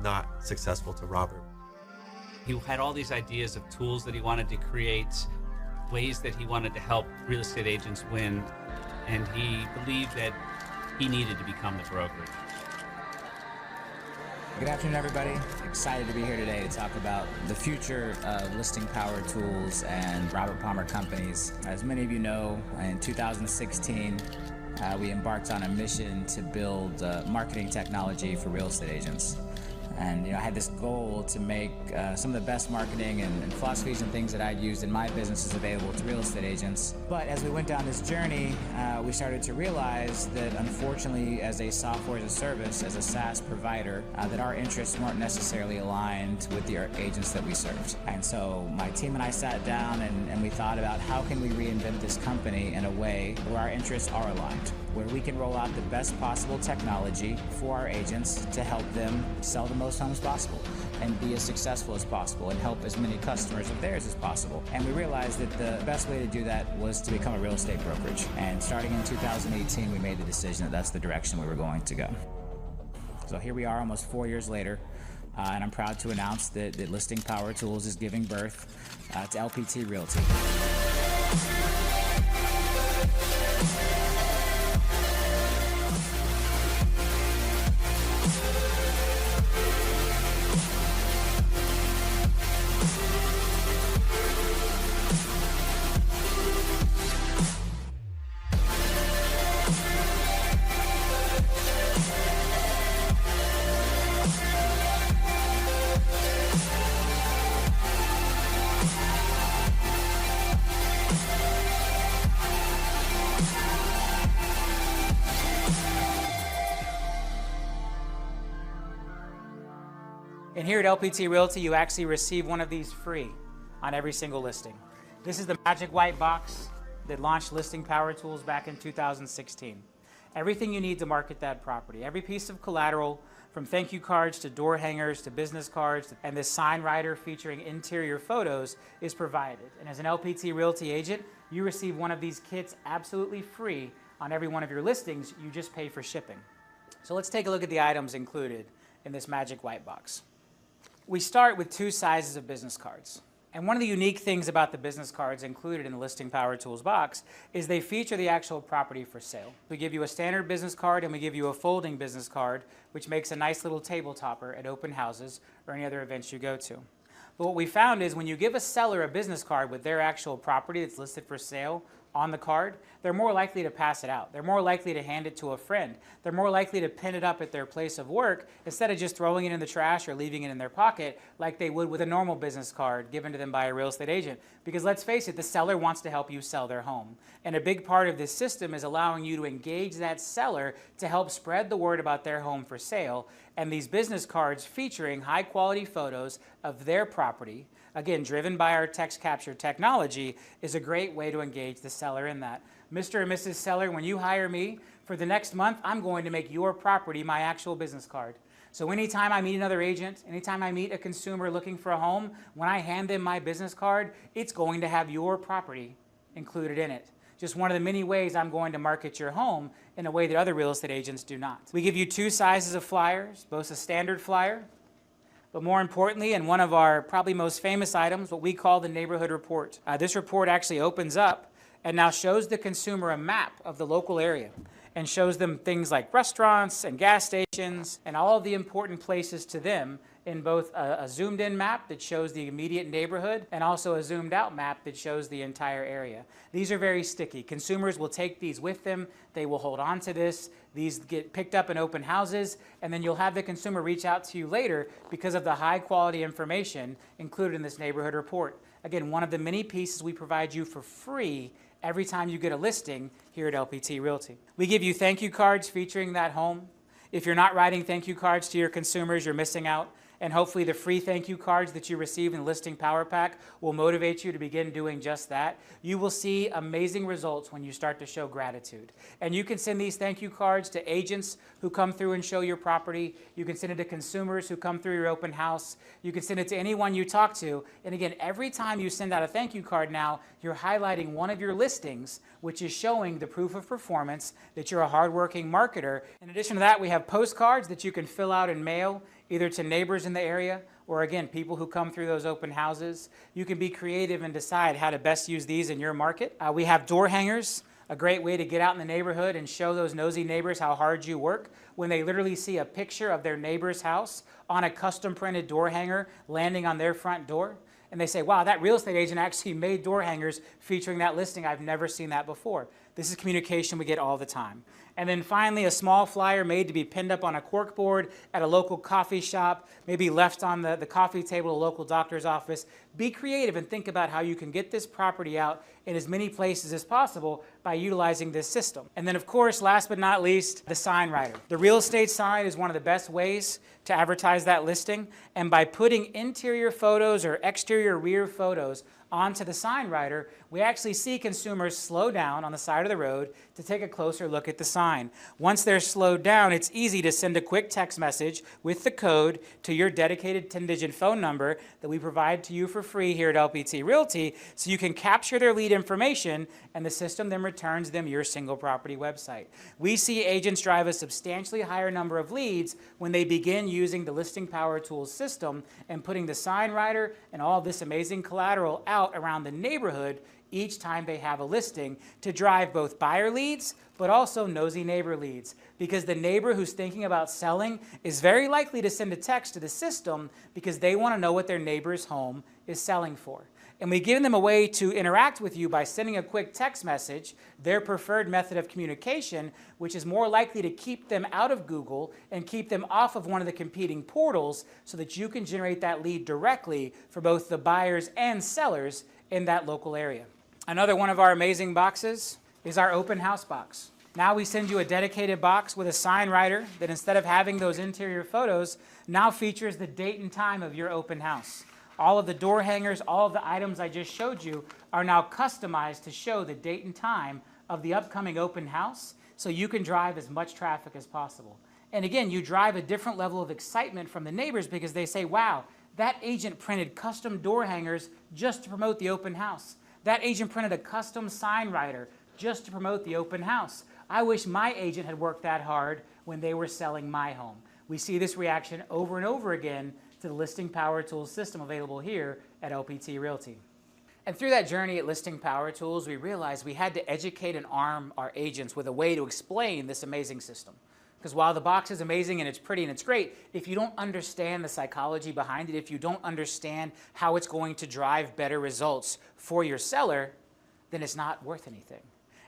not successful to Robert. He had all these ideas of tools that he wanted to create, ways that he wanted to help real estate agents win, and he believed that he needed to become the brokerage. Good afternoon, everybody. Excited to be here today to talk about the future of listing power tools and Robert Palmer companies. As many of you know, in 2016, we embarked on a mission to build marketing technology for real estate agents. And I had this goal to make some of the best marketing and philosophies and things that I'd used in my businesses available to real estate agents. But as we went down this journey, we started to realize that unfortunately, as a software as a service, as a SaaS provider, that our interests weren't necessarily aligned with the agents that we served. And so my team and I sat down and we thought about how can we reinvent this company in a way where our interests are aligned, where we can roll out the best possible technology for our agents to help them sell the most homes possible and be as successful as possible and help as many customers of theirs as possible. And we realized that the best way to do that was to become a real estate brokerage. And starting in 2018, we made the decision that that's the direction we were going to go. So here we are almost 4 years later, and I'm proud to announce that Listing Power Tools is giving birth to LPT Realty. And here at LPT Realty, you actually receive one of these free on every single listing. This is the magic white box that launched Listing Power Tools back in 2016. Everything you need to market that property, every piece of collateral, from thank you cards to door hangers to business cards, and this sign writer featuring interior photos is provided. And as an LPT Realty agent, you receive one of these kits absolutely free on every one of your listings. You just pay for shipping. So let's take a look at the items included in this magic white box. We start with 2 sizes of business cards. And one of the unique things about the business cards included in the Listing Power Tools box is they feature the actual property for sale. We give you a standard business card and we give you a folding business card, which makes a nice little table topper at open houses or any other events you go to. But what we found is when you give a seller a business card with their actual property that's listed for sale on the card, they're more likely to pass it out. They're more likely to hand it to a friend. They're more likely to pin it up at their place of work instead of just throwing it in the trash or leaving it in their pocket like they would with a normal business card given to them by a real estate agent. Because let's face it, the seller wants to help you sell their home. And a big part of this system is allowing you to engage that seller to help spread the word about their home for sale. And these business cards featuring high quality photos of their property, again, driven by our text capture technology, is a great way to engage the seller in that. Mr. and Mrs. Seller, when you hire me, for the next month, I'm going to make your property my actual business card. So anytime I meet another agent, anytime I meet a consumer looking for a home, when I hand them my business card, it's going to have your property included in it. Just one of the many ways I'm going to market your home in a way that other real estate agents do not. We give you 2 sizes of flyers, both a standard flyer, but more importantly, and one of our probably most famous items, what we call the neighborhood report. This report actually opens up and now shows the consumer a map of the local area and shows them things like restaurants and gas stations and all of the important places to them in both a zoomed in map that shows the immediate neighborhood and also a zoomed out map that shows the entire area. These are very sticky. Consumers will take these with them. They will hold on to this. These get picked up in open houses, and then you'll have the consumer reach out to you later because of the high quality information included in this neighborhood report. Again, one of the many pieces we provide you for free every time you get a listing here at LPT Realty. We give you thank you cards featuring that home. If you're not writing thank you cards to your consumers, you're missing out. And hopefully the free thank you cards that you receive in the Listing Power Pack will motivate you to begin doing just that. You will see amazing results when you start to show gratitude. And you can send these thank you cards to agents who come through and show your property. You can send it to consumers who come through your open house. You can send it to anyone you talk to. And again, every time you send out a thank you card now, you're highlighting one of your listings, which is showing the proof of performance that you're a hardworking marketer. In addition to that, we have postcards that you can fill out and mail either to neighbors in the area or, again, people who come through those open houses. You can be creative and decide how to best use these in your market. We have door hangers, a great way to get out in the neighborhood and show those nosy neighbors how hard you work when they literally see a picture of their neighbor's house on a custom printed door hanger landing on their front door. And they say, wow, that real estate agent actually made door hangers featuring that listing. I've never seen that before. This is communication we get all the time. And then finally, a small flyer made to be pinned up on a corkboard at a local coffee shop, maybe left on the coffee table at a local doctor's office. Be creative and think about how you can get this property out in as many places as possible by utilizing this system. And then, of course, last but not least, the sign writer. The real estate sign is one of the best ways to advertise that listing. And by putting interior photos or exterior rear photos onto the sign writer, we actually see consumers slow down on the side of the road to take a closer look at the sign. Once they're slowed down, it's easy to send a quick text message with the code to your dedicated 10-digit phone number that we provide to you for free here at LPT Realty, so you can capture their lead information and the system then returns them your single property website. We see agents drive a substantially higher number of leads when they begin using the Listing Power Tools system and putting the sign writer and all this amazing collateral out around the neighborhood each time they have a listing to drive both buyer leads but also nosy neighbor leads, because the neighbor who's thinking about selling is very likely to send a text to the system because they want to know what their neighbor's home is selling for. And we give them a way to interact with you by sending a quick text message, their preferred method of communication, which is more likely to keep them out of Google and keep them off of one of the competing portals so that you can generate that lead directly for both the buyers and sellers in that local area. Another one of our amazing boxes is our open house box. Now we send you a dedicated box with a sign writer that, instead of having those interior photos, now features the date and time of your open house. All of the door hangers, all of the items I just showed you are now customized to show the date and time of the upcoming open house, so you can drive as much traffic as possible. And again, you drive a different level of excitement from the neighbors because they say, wow, that agent printed custom door hangers just to promote the open house. That agent printed a custom sign writer just to promote the open house. I wish my agent had worked that hard when they were selling my home. We see this reaction over and over again to the Listing Power Tools system available here at LPT Realty. And through that journey at Listing Power Tools, we realized we had to educate and arm our agents with a way to explain this amazing system. Because while the box is amazing and it's pretty and it's great, if you don't understand the psychology behind it, if you don't understand how it's going to drive better results for your seller, then it's not worth anything.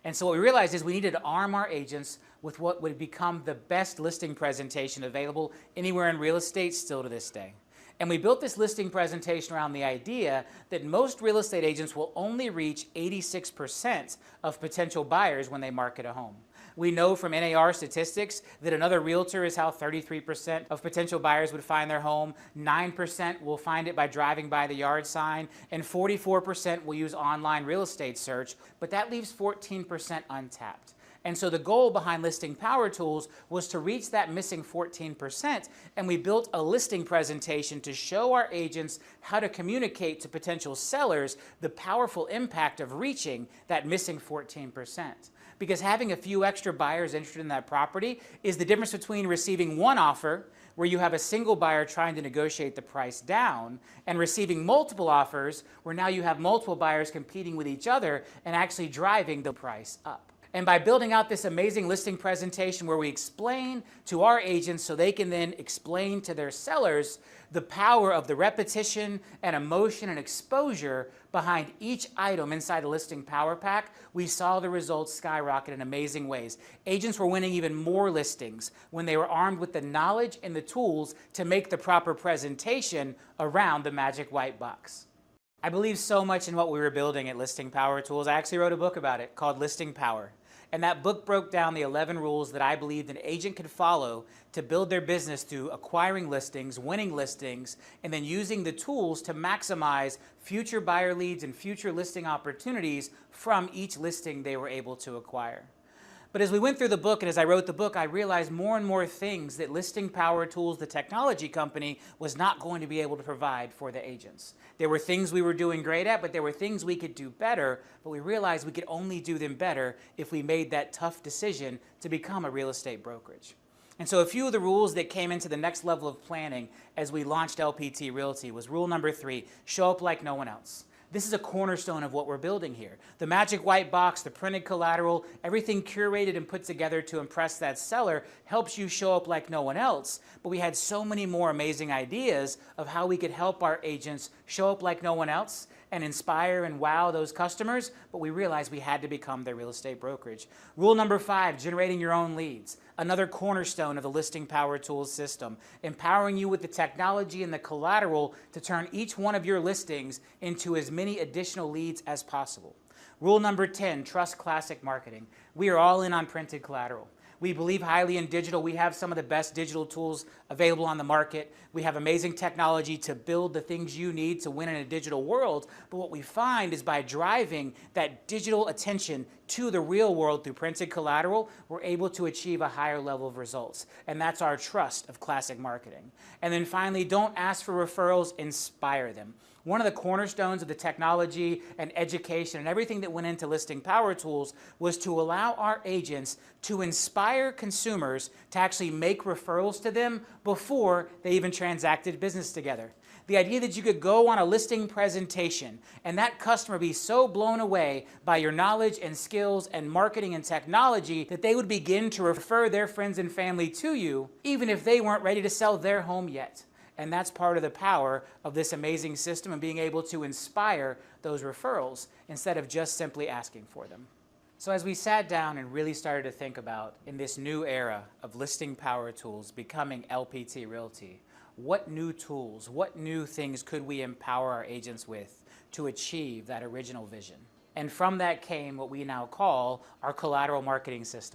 And so what we realized is we needed to arm our agents with what would become the best listing presentation available anywhere in real estate still to this day. And we built this listing presentation around the idea that most real estate agents will only reach 86% of potential buyers when they market a home. We know from NAR statistics that another realtor is how 33% of potential buyers would find their home, 9% will find it by driving by the yard sign, and 44% will use online real estate search, but that leaves 14% untapped. And so the goal behind Listing Power Tools was to reach that missing 14%, and we built a listing presentation to show our agents how to communicate to potential sellers the powerful impact of reaching that missing 14%. Because having a few extra buyers interested in that property is the difference between receiving one offer where you have a single buyer trying to negotiate the price down and receiving multiple offers where now you have multiple buyers competing with each other and actually driving the price up. And by building out this amazing listing presentation where we explain to our agents so they can then explain to their sellers the power of the repetition and emotion and exposure behind each item inside the Listing Power Pack, we saw the results skyrocket in amazing ways. Agents were winning even more listings when they were armed with the knowledge and the tools to make the proper presentation around the magic white box. I believe so much in what we were building at Listing Power Tools. I actually wrote a book about it called Listing Power. And that book broke down the 11 rules that I believed an agent could follow to build their business through acquiring listings, winning listings, and then using the tools to maximize future buyer leads and future listing opportunities from each listing they were able to acquire. But as we went through the book and as I wrote the book, I realized more and more things that Listing Power Tools, the technology company, was not going to be able to provide for the agents. There were things we were doing great at, but there were things we could do better, but we realized we could only do them better if we made that tough decision to become a real estate brokerage. And so a few of the rules that came into the next level of planning as we launched LPT Realty was rule number 3, show up like no one else. This is a cornerstone of what we're building here. The magic white box, the printed collateral, everything curated and put together to impress that seller helps you show up like no one else. But we had so many more amazing ideas of how we could help our agents show up like no one else and inspire and wow those customers, but we realized we had to become their real estate brokerage. Rule number 5, generating your own leads. Another cornerstone of the Listing Power Tools system, empowering you with the technology and the collateral to turn each one of your listings into as many additional leads as possible. Rule number 10, trust classic marketing. We are all in on printed collateral. We believe highly in digital. We have some of the best digital tools available on the market. We have amazing technology to build the things you need to win in a digital world. But what we find is by driving that digital attention to the real world through printed collateral, we're able to achieve a higher level of results. And that's our trust of classic marketing. And then finally, don't ask for referrals, inspire them. One of the cornerstones of the technology and education and everything that went into Listing Power Tools was to allow our agents to inspire consumers to actually make referrals to them before they even transacted business together. The idea that you could go on a listing presentation and that customer be so blown away by your knowledge and skills and marketing and technology that they would begin to refer their friends and family to you, even if they weren't ready to sell their home yet. And that's part of the power of this amazing system and being able to inspire those referrals instead of just simply asking for them. So as we sat down and really started to think about, in this new era of Listing Power Tools becoming LPT Realty, what new tools, what new things could we empower our agents with to achieve that original vision? And from that came what we now call our collateral marketing system.